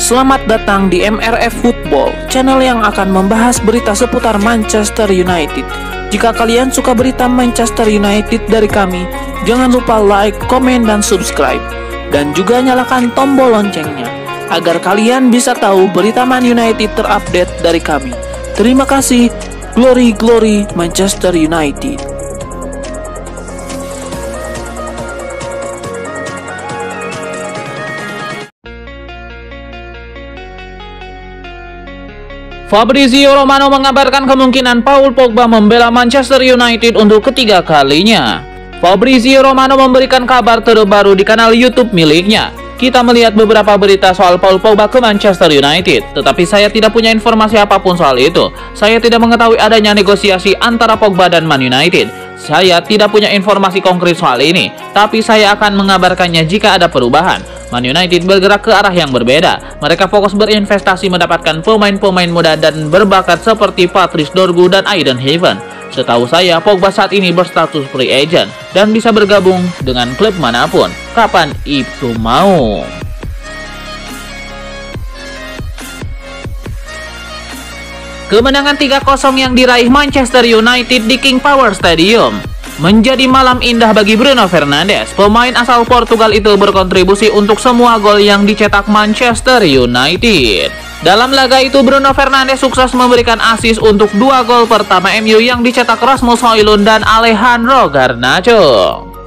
Selamat datang di MRF Football, channel yang akan membahas berita seputar Manchester United. Jika kalian suka berita Manchester United dari kami, jangan lupa like, komen, dan subscribe. Dan juga nyalakan tombol loncengnya, agar kalian bisa tahu berita Man United terupdate dari kami. Terima kasih, Glory Glory Manchester United. Fabrizio Romano mengabarkan kemungkinan Paul Pogba membela Manchester United untuk ketiga kalinya. Fabrizio Romano memberikan kabar terbaru di kanal YouTube miliknya. Kita melihat beberapa berita soal Paul Pogba ke Manchester United, tetapi saya tidak punya informasi apapun soal itu. Saya tidak mengetahui adanya negosiasi antara Pogba dan Man United. Saya tidak punya informasi konkret soal ini, tapi saya akan mengabarkannya jika ada perubahan. Man United bergerak ke arah yang berbeda. Mereka fokus berinvestasi mendapatkan pemain-pemain muda dan berbakat seperti Patrice Dorgu dan Aiden Heaven. Setahu saya, Pogba saat ini berstatus free agent dan bisa bergabung dengan klub manapun, kapan itu mau. Kemenangan 3-0 yang diraih Manchester United di King Power Stadium menjadi malam indah bagi Bruno Fernandes. Pemain asal Portugal itu berkontribusi untuk semua gol yang dicetak Manchester United. Dalam laga itu, Bruno Fernandes sukses memberikan assist untuk 2 gol pertama MU yang dicetak Rasmus Højlund dan Alejandro Garnacho.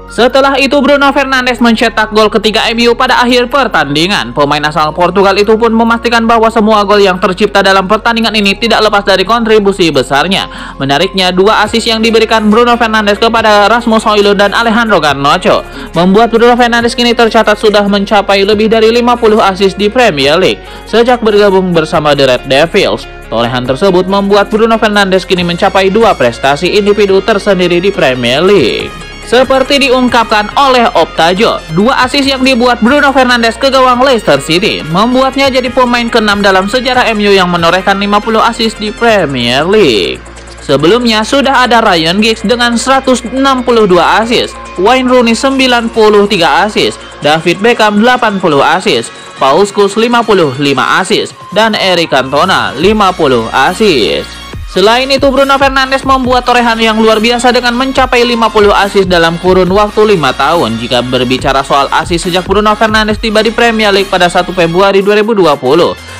Setelah itu, Bruno Fernandes mencetak gol ketiga MU pada akhir pertandingan. Pemain asal Portugal itu pun memastikan bahwa semua gol yang tercipta dalam pertandingan ini tidak lepas dari kontribusi besarnya. Menariknya, 2 assist yang diberikan Bruno Fernandes kepada Rasmus Højlund dan Alejandro Garnacho membuat Bruno Fernandes kini tercatat sudah mencapai lebih dari 50 assist di Premier League sejak bergabung bersama The Red Devils. Torehan tersebut membuat Bruno Fernandes kini mencapai 2 prestasi individu tersendiri di Premier League. Seperti diungkapkan oleh Optajo, 2 assist yang dibuat Bruno Fernandes ke gawang Leicester City membuatnya jadi pemain ke-6 dalam sejarah MU yang menorehkan 50 assist di Premier League. Sebelumnya sudah ada Ryan Giggs dengan 162 assist, Wayne Rooney 93 assist, David Beckham 80 assist, Paul Scholes 55 assist, dan Eric Cantona 50 assist. Selain itu, Bruno Fernandes membuat torehan yang luar biasa dengan mencapai 50 assist dalam kurun waktu 5 tahun. Jika berbicara soal assist sejak Bruno Fernandes tiba di Premier League pada 1 Februari 2020,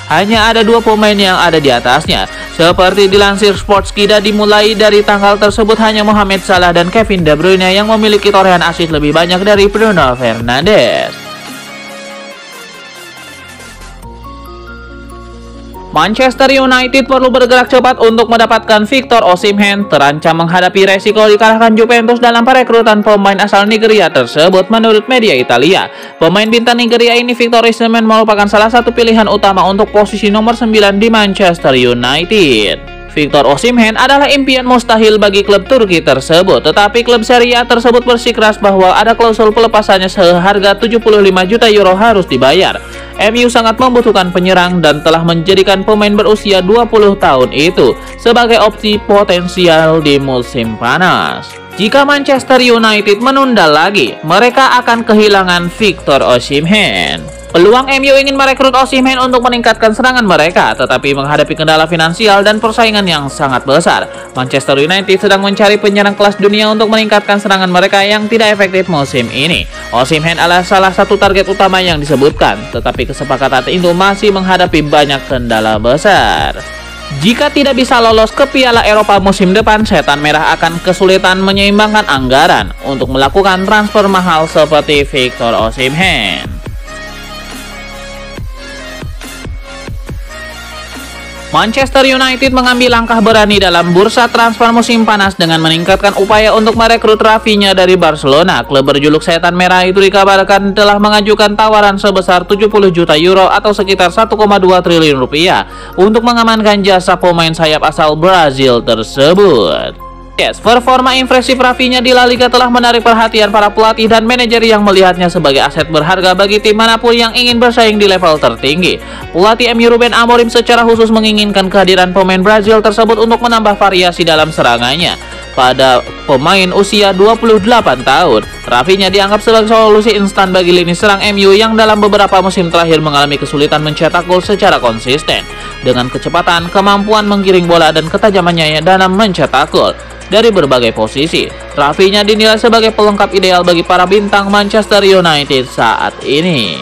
hanya ada 2 pemain yang ada di atasnya. Seperti dilansir Sportskida, dimulai dari tanggal tersebut hanya Mohamed Salah dan Kevin De Bruyne yang memiliki torehan assist lebih banyak dari Bruno Fernandes. Manchester United perlu bergerak cepat untuk mendapatkan Victor Osimhen, terancam menghadapi resiko dikalahkan Juventus dalam perekrutan pemain asal Nigeria tersebut. Menurut media Italia, pemain bintang Nigeria ini Victor Osimhen merupakan salah satu pilihan utama untuk posisi nomor 9 di Manchester United. Victor Osimhen adalah impian mustahil bagi klub Turki tersebut, tetapi klub Serie A tersebut bersikeras bahwa ada klausul pelepasannya seharga 75 juta euro harus dibayar. MU sangat membutuhkan penyerang dan telah menjadikan pemain berusia 20 tahun itu sebagai opsi potensial di musim panas. Jika Manchester United menunda lagi, mereka akan kehilangan Victor Osimhen. Peluang MU ingin merekrut Osimhen untuk meningkatkan serangan mereka, tetapi menghadapi kendala finansial dan persaingan yang sangat besar. Manchester United sedang mencari penyerang kelas dunia untuk meningkatkan serangan mereka yang tidak efektif musim ini. Osimhen adalah salah satu target utama yang disebutkan, tetapi kesepakatan itu masih menghadapi banyak kendala besar. Jika tidak bisa lolos ke Piala Eropa musim depan, Setan Merah akan kesulitan menyeimbangkan anggaran untuk melakukan transfer mahal seperti Victor Osimhen. Manchester United mengambil langkah berani dalam bursa transfer musim panas dengan meningkatkan upaya untuk merekrut Rafinha dari Barcelona. Klub berjuluk Setan Merah itu dikabarkan telah mengajukan tawaran sebesar 70 juta euro atau sekitar 1,2 triliun rupiah untuk mengamankan jasa pemain sayap asal Brazil tersebut. Performa impresif Rafinha di La Liga telah menarik perhatian para pelatih dan manajer yang melihatnya sebagai aset berharga bagi tim manapun yang ingin bersaing di level tertinggi. Pelatih MU Ruben Amorim secara khusus menginginkan kehadiran pemain Brazil tersebut untuk menambah variasi dalam serangannya. pada pemain usia 28 tahun. Rafinha dianggap sebagai solusi instan bagi lini serang MU yang dalam beberapa musim terakhir mengalami kesulitan mencetak gol secara konsisten. Dengan kecepatan, kemampuan menggiring bola dan ketajamannya dalam mencetak gol dari berbagai posisi, Rafinha dinilai sebagai pelengkap ideal bagi para bintang Manchester United saat ini.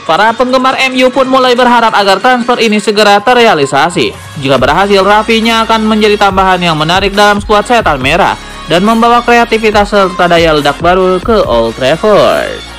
Para penggemar MU pun mulai berharap agar transfer ini segera terrealisasi. Jika berhasil, Rafinha akan menjadi tambahan yang menarik dalam skuad Setan Merah dan membawa kreativitas serta daya ledak baru ke Old Trafford.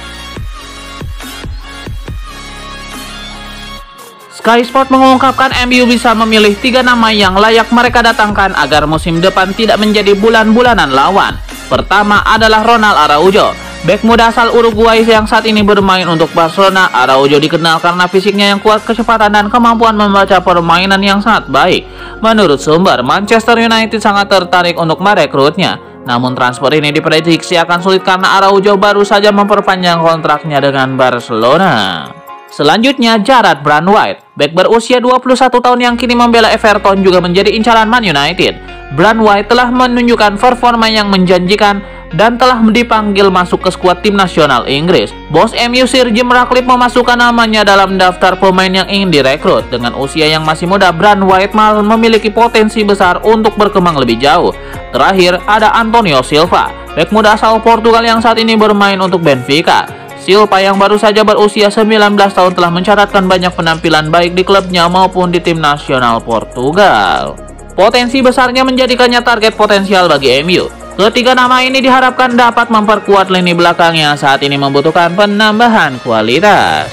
Sky Sport mengungkapkan MU bisa memilih 3 nama yang layak mereka datangkan agar musim depan tidak menjadi bulan-bulanan lawan. Pertama adalah Ronald Araujo, bek muda asal Uruguay yang saat ini bermain untuk Barcelona. Araujo dikenal karena fisiknya yang kuat, kecepatan dan kemampuan membaca permainan yang sangat baik. Menurut sumber, Manchester United sangat tertarik untuk merekrutnya. Namun transfer ini diprediksi akan sulit karena Araujo baru saja memperpanjang kontraknya dengan Barcelona. Selanjutnya, Jarrad Brandt-White, bek berusia 21 tahun yang kini membela Everton juga menjadi incaran Man United. Brandt-White telah menunjukkan performa yang menjanjikan dan telah dipanggil masuk ke skuad tim nasional Inggris. Bos MU Sir Jim Ratcliffe memasukkan namanya dalam daftar pemain yang ingin direkrut. Dengan usia yang masih muda, Brandt-White memiliki potensi besar untuk berkembang lebih jauh. Terakhir, ada Antonio Silva, bek muda asal Portugal yang saat ini bermain untuk Benfica. Silva yang baru saja berusia 19 tahun telah mencatatkan banyak penampilan baik di klubnya maupun di tim nasional Portugal. Potensi besarnya menjadikannya target potensial bagi MU. Ketiga nama ini diharapkan dapat memperkuat lini belakang yang saat ini membutuhkan penambahan kualitas.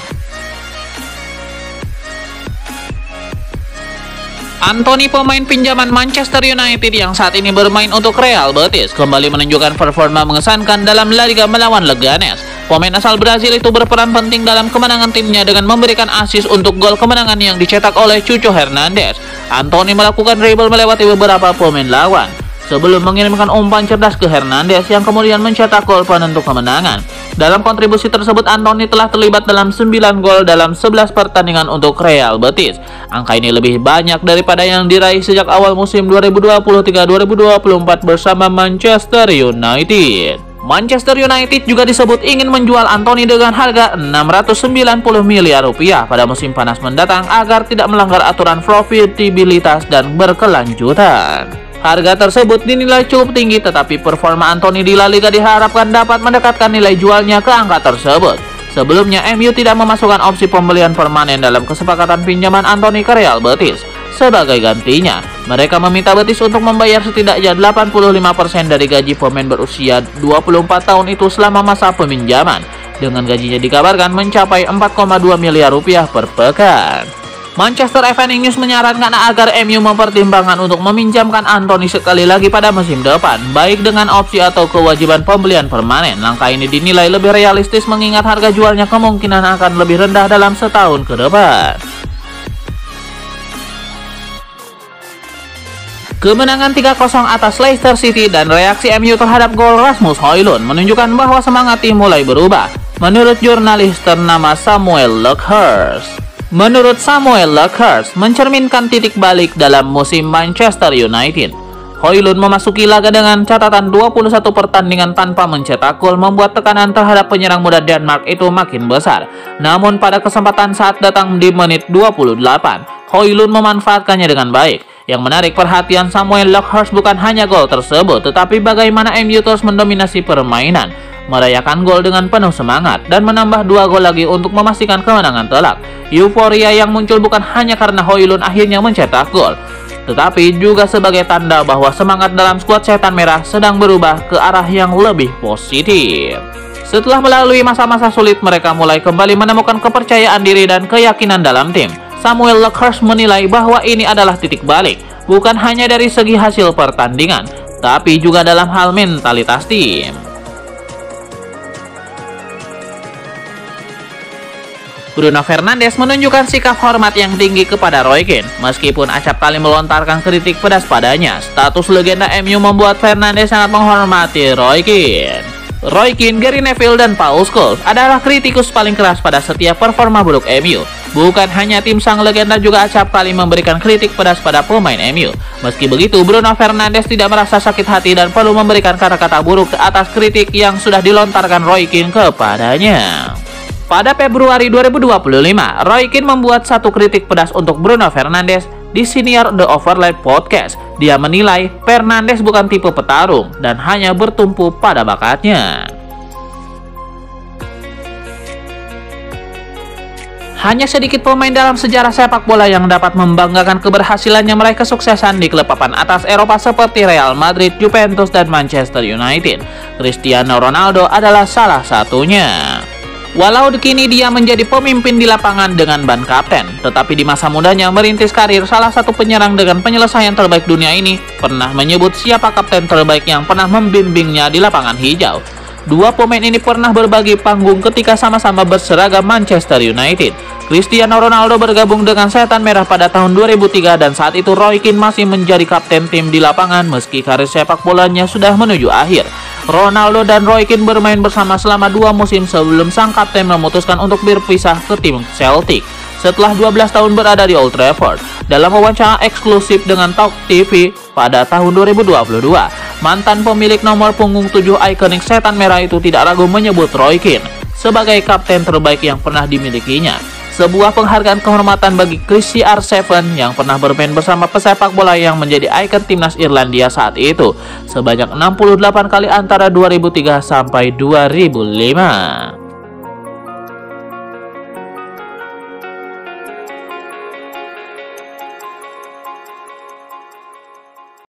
Anthony, pemain pinjaman Manchester United yang saat ini bermain untuk Real Betis, kembali menunjukkan performa mengesankan dalam La Liga melawan Leganes. Pemain asal Brazil itu berperan penting dalam kemenangan timnya dengan memberikan assist untuk gol kemenangan yang dicetak oleh Chucho Hernandez. Anthony melakukan dribble melewati beberapa pemain lawan sebelum mengirimkan umpan cerdas ke Hernandez yang kemudian mencetak gol penentu kemenangan. Dalam kontribusi tersebut, Anthony telah terlibat dalam 9 gol dalam 11 pertandingan untuk Real Betis. Angka ini lebih banyak daripada yang diraih sejak awal musim 2023-2024 bersama Manchester United. Manchester United juga disebut ingin menjual Anthony dengan harga 690 miliar rupiah pada musim panas mendatang agar tidak melanggar aturan profitabilitas dan berkelanjutan. Harga tersebut dinilai cukup tinggi, tetapi performa Anthony di La Liga diharapkan dapat mendekatkan nilai jualnya ke angka tersebut. Sebelumnya, MU tidak memasukkan opsi pembelian permanen dalam kesepakatan pinjaman Anthony ke Real Betis. Sebagai gantinya, mereka meminta Betis untuk membayar setidaknya 85% dari gaji pemain berusia 24 tahun itu selama masa peminjaman, dengan gajinya dikabarkan mencapai 4,2 miliar rupiah per pekan. Manchester Evening News menyarankan agar MU mempertimbangkan untuk meminjamkan Anthony sekali lagi pada musim depan, baik dengan opsi atau kewajiban pembelian permanen. Langkah ini dinilai lebih realistis mengingat harga jualnya kemungkinan akan lebih rendah dalam setahun ke depan. Kemenangan 3-0 atas Leicester City dan reaksi MU terhadap gol Rasmus Højlund menunjukkan bahwa semangat tim mulai berubah. Menurut jurnalis ternama Samuel Luckhurst, mencerminkan titik balik dalam musim Manchester United. Højlund memasuki laga dengan catatan 21 pertandingan tanpa mencetak gol, membuat tekanan terhadap penyerang muda Denmark itu makin besar. Namun pada kesempatan saat datang di menit 28, Højlund memanfaatkannya dengan baik. Yang menarik perhatian Samuel Luckhurst bukan hanya gol tersebut, tetapi bagaimana MU terus mendominasi permainan, merayakan gol dengan penuh semangat, dan menambah 2 gol lagi untuk memastikan kemenangan telak. Euforia yang muncul bukan hanya karena Højlund akhirnya mencetak gol, tetapi juga sebagai tanda bahwa semangat dalam skuad Setan Merah sedang berubah ke arah yang lebih positif. Setelah melalui masa-masa sulit, mereka mulai kembali menemukan kepercayaan diri dan keyakinan dalam tim. Samuel Luckhurst menilai bahwa ini adalah titik balik, bukan hanya dari segi hasil pertandingan, tapi juga dalam hal mentalitas tim. Bruno Fernandes menunjukkan sikap hormat yang tinggi kepada Roy Keane. Meskipun acap kali melontarkan kritik pedas padanya, status legenda MU membuat Fernandes sangat menghormati Roy Keane. Roy Keane, Gary Neville, dan Paul Scholes adalah kritikus paling keras pada setiap performa buruk MU. Bukan hanya tim sang legenda juga acap kali memberikan kritik pedas pada pemain MU. Meski begitu, Bruno Fernandes tidak merasa sakit hati dan perlu memberikan kata-kata buruk atas kritik yang sudah dilontarkan Roy Keane kepadanya. Pada Februari 2025, Roy Keane membuat satu kritik pedas untuk Bruno Fernandes di siniar The Overlap Podcast. Dia menilai Fernandes bukan tipe petarung dan hanya bertumpu pada bakatnya. Hanya sedikit pemain dalam sejarah sepak bola yang dapat membanggakan keberhasilannya meraih kesuksesan di klub papan atas Eropa seperti Real Madrid, Juventus, dan Manchester United. Cristiano Ronaldo adalah salah satunya. Walau kini dia menjadi pemimpin di lapangan dengan ban kapten, tetapi di masa mudanya merintis karir, salah satu penyerang dengan penyelesaian terbaik dunia ini pernah menyebut siapa kapten terbaik yang pernah membimbingnya di lapangan hijau. Dua pemain ini pernah berbagi panggung ketika sama-sama berseragam Manchester United. Cristiano Ronaldo bergabung dengan Setan Merah pada tahun 2003 dan saat itu Roy Keane masih menjadi kapten tim di lapangan meski karir sepak bolanya sudah menuju akhir. Ronaldo dan Roy Keane bermain bersama selama 2 musim sebelum sang kapten memutuskan untuk berpisah ke tim Celtic setelah 12 tahun berada di Old Trafford. Dalam wawancara eksklusif dengan Talk TV pada tahun 2022, mantan pemilik nomor punggung 7 ikonik Setan Merah itu tidak ragu menyebut Roy Keane sebagai kapten terbaik yang pernah dimilikinya. Sebuah penghargaan kehormatan bagi Chris CR7 yang pernah bermain bersama pesepak bola yang menjadi ikon timnas Irlandia saat itu sebanyak 68 kali antara 2003 sampai 2005.